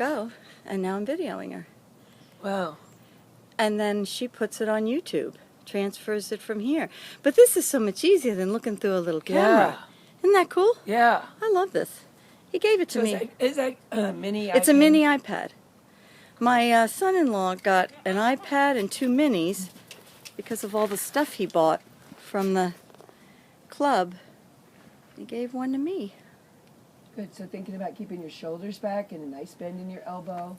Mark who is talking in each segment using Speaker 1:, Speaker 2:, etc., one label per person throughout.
Speaker 1: go, and now I'm videoing her.
Speaker 2: Wow.
Speaker 1: And then she puts it on YouTube, transfers it from here. But this is so much easier than looking through a little camera.
Speaker 2: Yeah.
Speaker 1: Isn't that cool?
Speaker 2: Yeah.
Speaker 1: I love this. He gave it to
Speaker 2: So
Speaker 1: me.
Speaker 2: is that a mini iPad?
Speaker 1: It's a mini iPad. My son-in-law got an iPad and 2 minis because of all the stuff he bought from the club. He gave one to me.
Speaker 2: Good. So thinking about keeping your shoulders back and a nice bend in your elbow.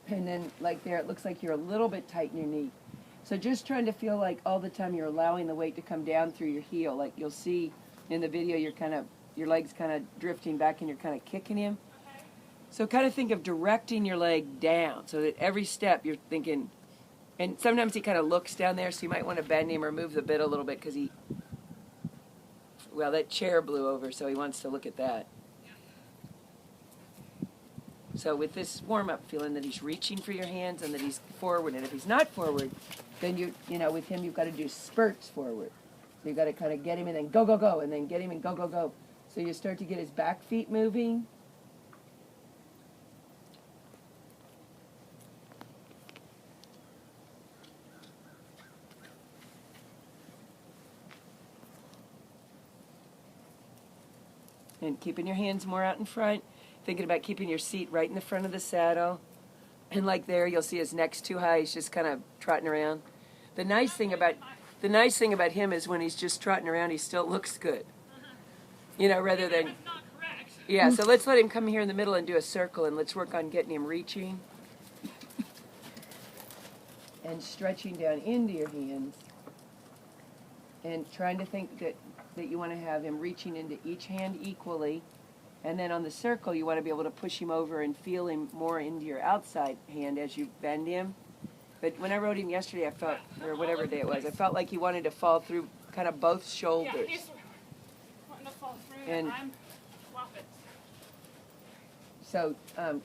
Speaker 2: And then like there, it looks like you're a little bit tight in your knee. So just trying to feel like all the time you're allowing the weight to come down through your heel. Like you'll see in the video, your leg's kind of drifting back and you're kind of kicking him. So kind of think of directing your leg down so that every step you're thinking, and sometimes he kind of looks down there, so you might want to bend him or move the bit a little bit because that chair blew over, so he wants to look at that. So with this warm-up, feeling that he's reaching for your hands and that he's forward, and if he's not forward, then with him you've got to do spurts forward. So you've got to kind of get him and then go, go, go, and then get him and go, go, go. So you start to get his back feet moving. And keeping your hands more out in front, thinking about keeping your seat right in the front of the saddle. And like there, you'll see his neck's too high. He's just kind of trotting around. The nice thing about him is when he's just trotting around, he still looks good. Rather than... Yeah, so let's let him come here in the middle and do a circle, and let's work on getting him reaching. And stretching down into your hands. And trying to think that you want to have him reaching into each hand equally. And then on the circle, you want to be able to push him over and feel him more into your outside hand as you bend him. But when I rode him yesterday, I felt, or whatever day it was, I felt like he wanted to fall through kind of both shoulders.
Speaker 3: Yeah, he's wanting to fall through, and I'm flopping.
Speaker 2: So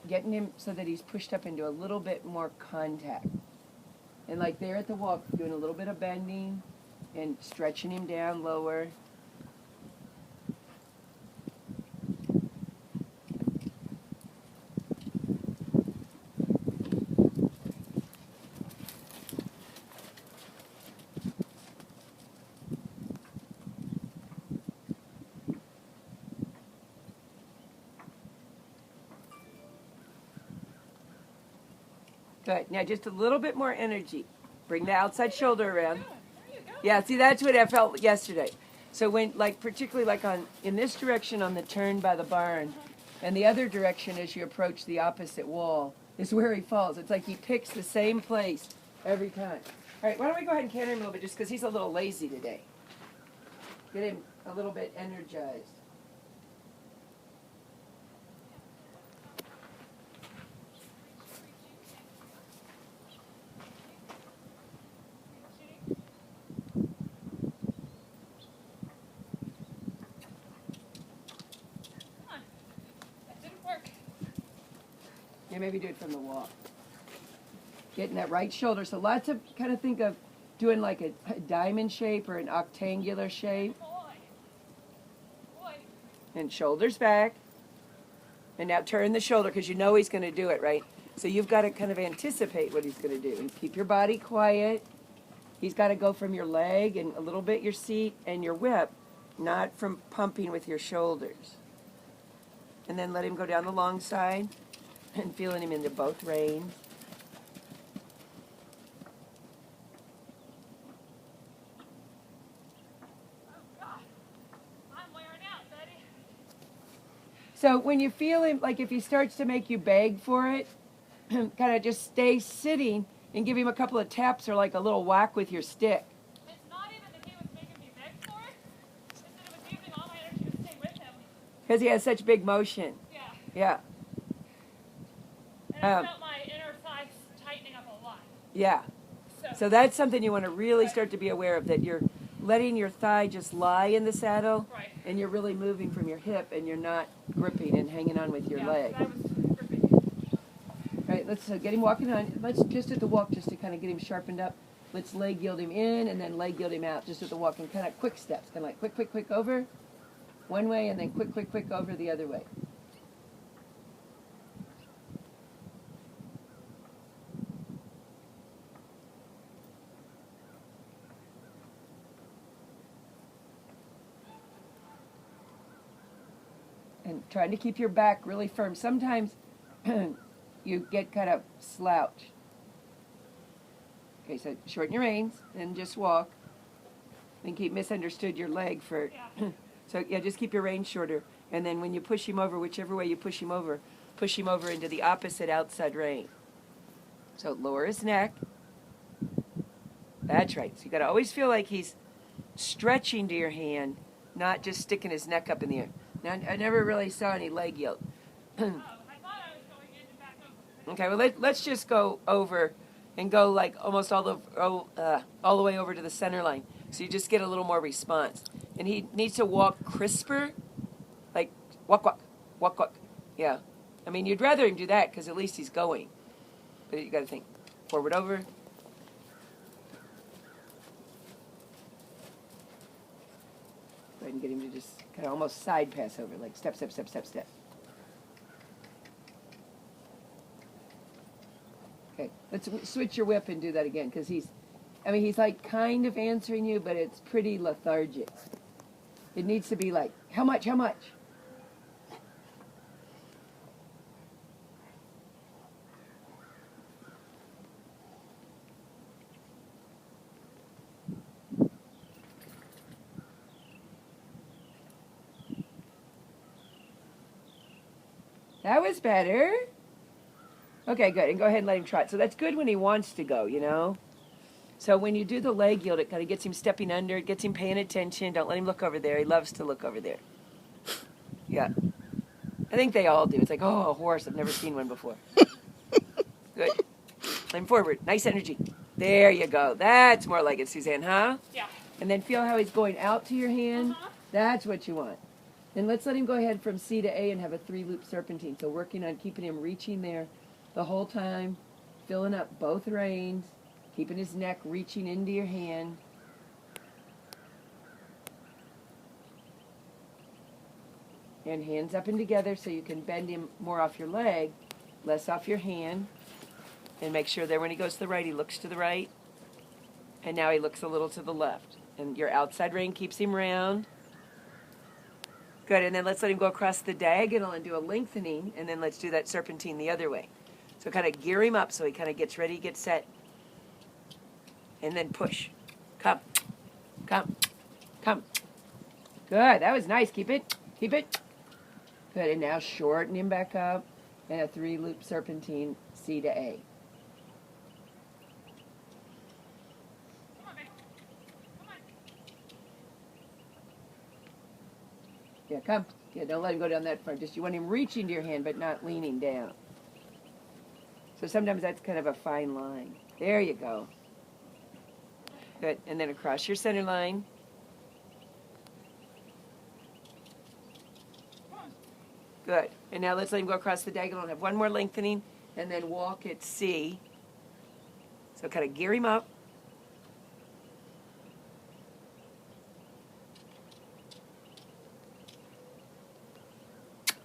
Speaker 2: getting him so that he's pushed up into a little bit more contact. And like there at the walk, doing a little bit of bending and stretching him down lower. Good. Now just a little bit more energy. Bring the outside shoulder around. Yeah, see, that's what I felt yesterday. So when, particularly in this direction on the turn by the barn, and the other direction as you approach the opposite wall is where he falls. It's like he picks the same place every time. All right, why don't we go ahead and canter him a little bit just because he's a little lazy today. Get him a little bit energized. Yeah, maybe do it from the walk. Getting that right shoulder. So lots of kind of think of doing like a diamond shape or an octangular shape. And shoulders back. And now turn the shoulder because you know he's going to do it, right? So you've got to kind of anticipate what he's going to do. And keep your body quiet. He's got to go from your leg and a little bit your seat and your whip, not from pumping with your shoulders. And then let him go down the long side. And feeling him into both reins.
Speaker 3: Oh, God. I'm wearing out, buddy.
Speaker 2: So when you feel him, like if he starts to make you beg for it, kind of just stay sitting and give him a couple of taps or like a little whack with your stick.
Speaker 3: It's not even that he was making me beg for it. It's that it was using all my energy to stay with him.
Speaker 2: Because he has such big motion.
Speaker 3: Yeah.
Speaker 2: Yeah.
Speaker 3: And I felt my inner thighs tightening up a lot.
Speaker 2: Yeah. So that's something you want to really start to be aware of, that you're letting your thigh just lie in the saddle.
Speaker 3: Right.
Speaker 2: And you're really moving from your hip and you're not gripping and hanging on with your leg.
Speaker 3: I was gripping.
Speaker 2: All right, let's get him walking on. Let's just at the walk, just to kind of get him sharpened up. Let's leg yield him in and then leg yield him out just at the walk, and kind of quick steps, kind of like quick, quick, quick over one way and then quick, quick, quick over the other way. and trying to keep your back really firm. Sometimes you get kind of slouch. Okay, so shorten your reins and just walk. And keep misunderstood your leg for.
Speaker 3: Yeah.
Speaker 2: So yeah, just keep your reins shorter. And then when you push him over, whichever way you push him over into the opposite outside rein. So lower his neck. That's right. So you got to always feel like he's stretching to your hand, not just sticking his neck up in the air. Now, I never really saw any leg yield.
Speaker 3: Oh, I thought I was going in and back over.
Speaker 2: Okay, well let's just go over and go like almost all the way over to the center line. So you just get a little more response. And he needs to walk crisper, like walk, walk, walk, walk. Yeah. I mean, you'd rather him do that because at least he's going. But you got to think forward over. Go ahead and get him to just kind of almost side pass over, like step, step, step, step, step. Okay, let's switch your whip and do that again because he's like kind of answering you, but it's pretty lethargic. It needs to be like, how much, how much? That was better. Okay, good. And go ahead and let him trot. So that's good when he wants to go, you know? So when you do the leg yield, it kind of gets him stepping under. It gets him paying attention. Don't let him look over there. He loves to look over there. Yeah. I think they all do. It's like, oh, a horse. I've never seen one before. Good. Let him forward. Nice energy. There you go. That's more like it, Suzanne, huh?
Speaker 3: Yeah.
Speaker 2: And then feel how he's going out to your hand.
Speaker 3: Uh-huh.
Speaker 2: That's what you want. And let's let him go ahead from C to A and have a 3-loop serpentine. So working on keeping him reaching there the whole time, filling up both reins, keeping his neck reaching into your hand. And hands up and together so you can bend him more off your leg, less off your hand. And make sure that when he goes to the right, he looks to the right. And now he looks a little to the left. And your outside rein keeps him round. Good, and then let's let him go across the diagonal and do a lengthening, and then let's do that serpentine the other way. So kind of gear him up so he kind of gets ready, gets set, and then push. Come, come, come. Good, that was nice. Keep it, keep it. Good, and now shorten him back up, and a 3-loop serpentine, C to A.
Speaker 3: Come on, baby. Come on.
Speaker 2: Yeah, come. Yeah, don't let him go down that far. Just you want him reaching to your hand, but not leaning down. So sometimes that's kind of a fine line. There you go. Good. And then across your center line. Good. And now let's let him go across the diagonal and have one more lengthening, and then walk at C. So kind of gear him up.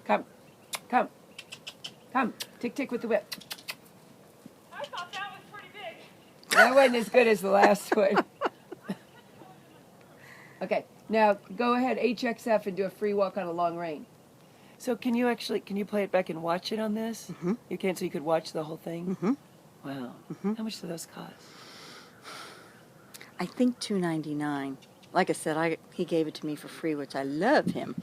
Speaker 2: Come, come, come. Tick, tick with the whip.
Speaker 3: I thought that was pretty big.
Speaker 2: That wasn't as good as the last one. Okay, now go ahead, HXF, and do a free walk on a long rein. So can you play it back and watch it on this?
Speaker 1: Mm-hmm.
Speaker 2: You can, so you could watch the whole thing?
Speaker 1: Mm-hmm.
Speaker 2: Wow.
Speaker 1: Mm-hmm.
Speaker 2: How much do those cost?
Speaker 1: I think $2.99. Like I said, he gave it to me for free, which I love him.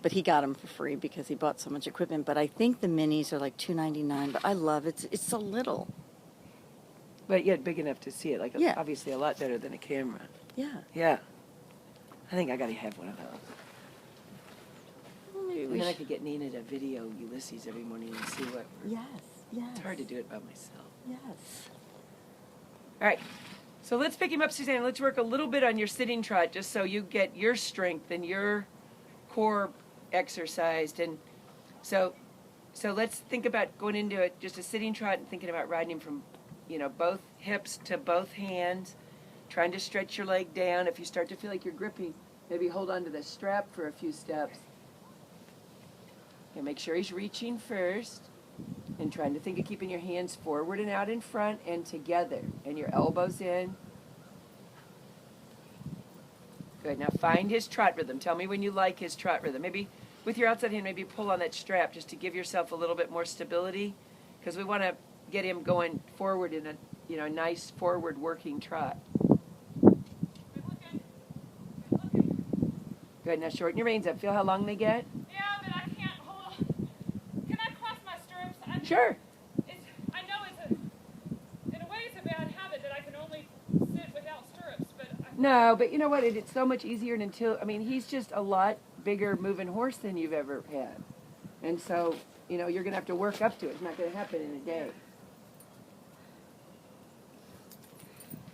Speaker 1: But he got them for free because he bought so much equipment. But I think the minis are like $2.99. But I love it. It's so little.
Speaker 2: But yet big enough to see it. Like
Speaker 1: Yeah.
Speaker 2: obviously a lot better than a camera.
Speaker 1: Yeah.
Speaker 2: Yeah. I think I gotta have one of those.
Speaker 1: Well, maybe
Speaker 2: And
Speaker 1: we
Speaker 2: then I
Speaker 1: should.
Speaker 2: could get Nina to video Ulysses every morning and see what.
Speaker 1: Yes. Yes.
Speaker 2: It's hard to do it by myself.
Speaker 1: Yes.
Speaker 2: All right. So let's pick him up, Suzanne. Let's work a little bit on your sitting trot just so you get your strength and your core exercised. And so let's think about going into it, just a sitting trot and thinking about riding him from, both hips to both hands, trying to stretch your leg down. If you start to feel like you're gripping, maybe hold on to the strap for a few steps. And make sure he's reaching first. And trying to think of keeping your hands forward and out in front and together. And your elbows in. Good. Now find his trot rhythm. Tell me when you like his trot rhythm. Maybe with your outside hand, maybe pull on that strap just to give yourself a little bit more stability, because we want to get him going forward in a nice forward working trot.
Speaker 3: Good looking. Good looking.
Speaker 2: Good. Now shorten your reins up. Feel how long they get.
Speaker 3: Yeah, but I can't hold. Can I cross my stirrups?
Speaker 2: Sure.
Speaker 3: I know in a way it's a bad habit that I can only sit without stirrups, but
Speaker 2: No, but you know what? It's so much easier he's just a lot bigger moving horse than you've ever had. And so, you're going to have to work up to it. It's not going to happen in a day.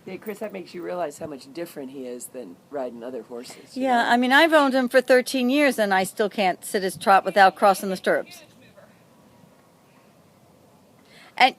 Speaker 2: Hey, Chris, that makes you realize how much different he is than riding other horses. you
Speaker 1: Yeah,
Speaker 2: know?
Speaker 1: I mean, I've owned him for 13 years, and I still can't sit his trot without crossing the stirrups.
Speaker 3: advantage mover.
Speaker 1: And